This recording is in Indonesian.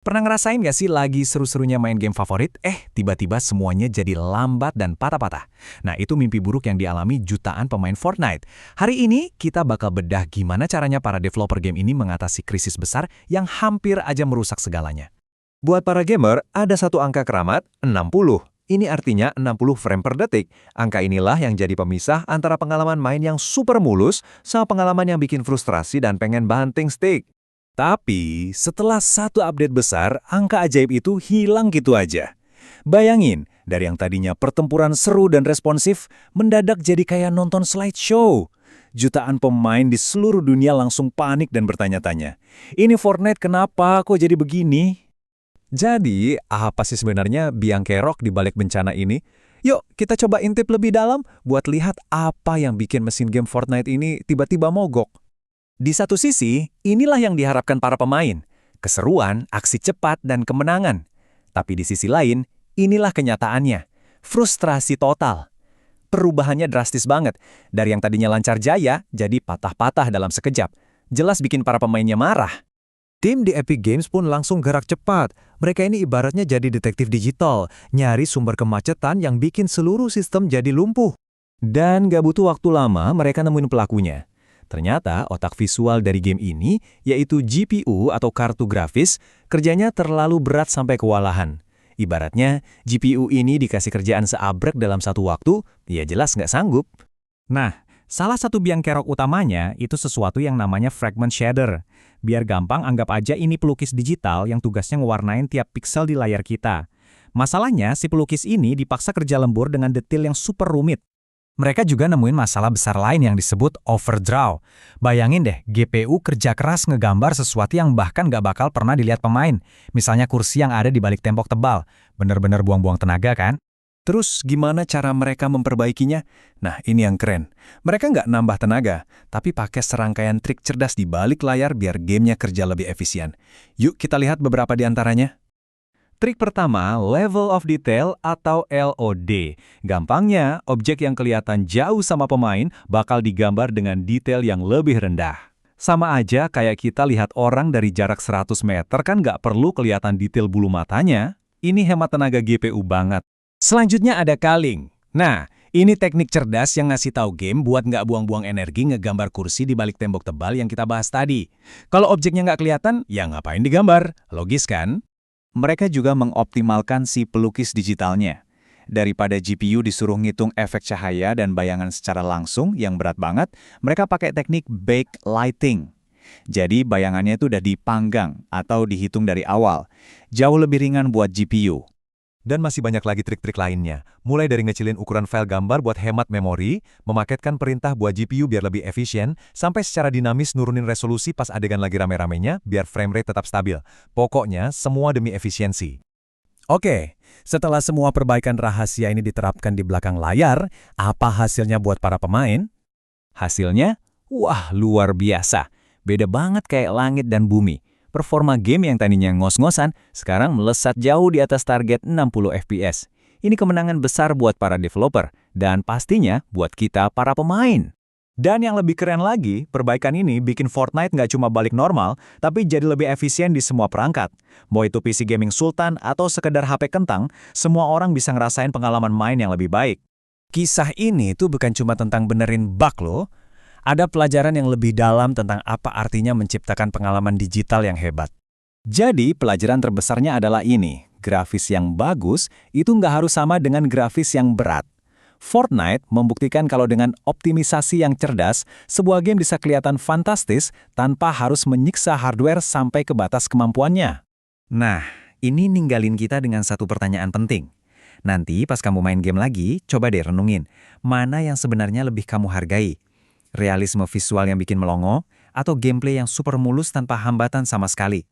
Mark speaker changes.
Speaker 1: Pernah ngerasain nggak sih lagi seru-serunya main game favorit, tiba-tiba semuanya jadi lambat dan patah-patah. Nah, itu mimpi buruk yang dialami jutaan pemain Fortnite. Hari ini, kita bakal bedah gimana caranya para developer game ini mengatasi krisis besar yang hampir aja merusak segalanya.
Speaker 2: Buat para gamer, ada satu angka keramat, 60. Ini artinya 60 frame per detik. Angka inilah yang jadi pemisah antara pengalaman main yang super mulus sama pengalaman yang bikin frustrasi dan pengen banting stick.
Speaker 1: Tapi, setelah satu update besar, angka ajaib itu hilang gitu aja. Bayangin, dari yang tadinya pertempuran seru dan responsif, mendadak jadi kayak nonton slideshow. Jutaan pemain di seluruh dunia langsung panik dan bertanya-tanya, ini Fortnite kenapa kok jadi begini?
Speaker 2: Jadi, apa sih sebenarnya biang kerok di balik bencana ini? Yuk, kita coba intip lebih dalam buat lihat apa yang bikin mesin game Fortnite ini tiba-tiba mogok.
Speaker 1: Di satu sisi, inilah yang diharapkan para pemain. Keseruan, aksi cepat, dan kemenangan. Tapi di sisi lain, inilah kenyataannya. Frustrasi total. Perubahannya drastis banget. Dari yang tadinya lancar jaya, jadi patah-patah dalam sekejap. Jelas bikin para pemainnya marah.
Speaker 2: Tim di Epic Games pun langsung gerak cepat. Mereka ini ibaratnya jadi detektif digital, nyari sumber kemacetan yang bikin seluruh sistem jadi lumpuh. Dan gak butuh waktu lama mereka nemuin pelakunya. Ternyata otak visual dari game ini, yaitu GPU atau kartu grafis, kerjanya terlalu berat sampai kewalahan. Ibaratnya, GPU ini dikasih kerjaan seabrek dalam satu waktu, ya jelas nggak sanggup.
Speaker 1: Nah, salah satu biang kerok utamanya itu sesuatu yang namanya fragment shader. Biar gampang, anggap aja ini pelukis digital yang tugasnya ngewarnain tiap pixel di layar kita. Masalahnya, si pelukis ini dipaksa kerja lembur dengan detail yang super rumit. Mereka juga nemuin masalah besar lain yang disebut overdraw. Bayangin deh, GPU kerja keras ngegambar sesuatu yang bahkan nggak bakal pernah dilihat pemain. Misalnya kursi yang ada di balik tembok tebal. Bener-bener buang-buang tenaga kan?
Speaker 2: Terus gimana cara mereka memperbaikinya? Nah, ini yang keren. Mereka nggak nambah tenaga, tapi pakai serangkaian trik cerdas di balik layar biar gamenya kerja lebih efisien. Yuk kita lihat beberapa di antaranya. Trik pertama, level of detail atau LOD. Gampangnya, objek yang kelihatan jauh sama pemain bakal digambar dengan detail yang lebih rendah. Sama aja kayak kita lihat orang dari jarak 100 meter kan nggak perlu kelihatan detail bulu matanya. Ini hemat tenaga GPU banget.
Speaker 1: Selanjutnya ada culling. Nah, ini teknik cerdas yang ngasih tahu game buat nggak buang-buang energi ngegambar kursi di balik tembok tebal yang kita bahas tadi. Kalau objeknya nggak kelihatan, ya ngapain digambar? Logis kan?
Speaker 2: Mereka juga mengoptimalkan si pelukis digitalnya. Daripada GPU disuruh ngitung efek cahaya dan bayangan secara langsung yang berat banget, mereka pakai teknik backlighting. Jadi bayangannya itu udah dipanggang atau dihitung dari awal. Jauh lebih ringan buat GPU. Dan masih banyak lagi trik-trik lainnya. Mulai dari ngecilin ukuran file gambar buat hemat memori, memaketkan perintah buat GPU biar lebih efisien, sampai secara dinamis nurunin resolusi pas adegan lagi rame-ramenya biar frame rate tetap stabil. Pokoknya, semua demi efisiensi.
Speaker 1: Oke, setelah semua perbaikan rahasia ini diterapkan di belakang layar, apa hasilnya buat para pemain? Hasilnya, wah luar biasa. Beda banget kayak langit dan bumi. Performa game yang tadinya ngos-ngosan, sekarang melesat jauh di atas target 60 FPS. Ini kemenangan besar buat para developer, dan pastinya buat kita para pemain. Dan yang lebih keren lagi, perbaikan ini bikin Fortnite nggak cuma balik normal, tapi jadi lebih efisien di semua perangkat. Mau itu PC gaming sultan atau sekedar HP kentang, semua orang bisa ngerasain pengalaman main yang lebih baik. Kisah ini tuh bukan cuma tentang benerin bug loh, ada pelajaran yang lebih dalam tentang apa artinya menciptakan pengalaman digital yang hebat. Jadi, pelajaran terbesarnya adalah ini. Grafis yang bagus itu nggak harus sama dengan grafis yang berat. Fortnite membuktikan kalau dengan optimisasi yang cerdas, sebuah game bisa kelihatan fantastis tanpa harus menyiksa hardware sampai ke batas kemampuannya. Nah, ini ninggalin kita dengan satu pertanyaan penting. Nanti pas kamu main game lagi, coba deh renungin, mana yang sebenarnya lebih kamu hargai? Realisme visual yang bikin melongo, atau gameplay yang super mulus tanpa hambatan sama sekali.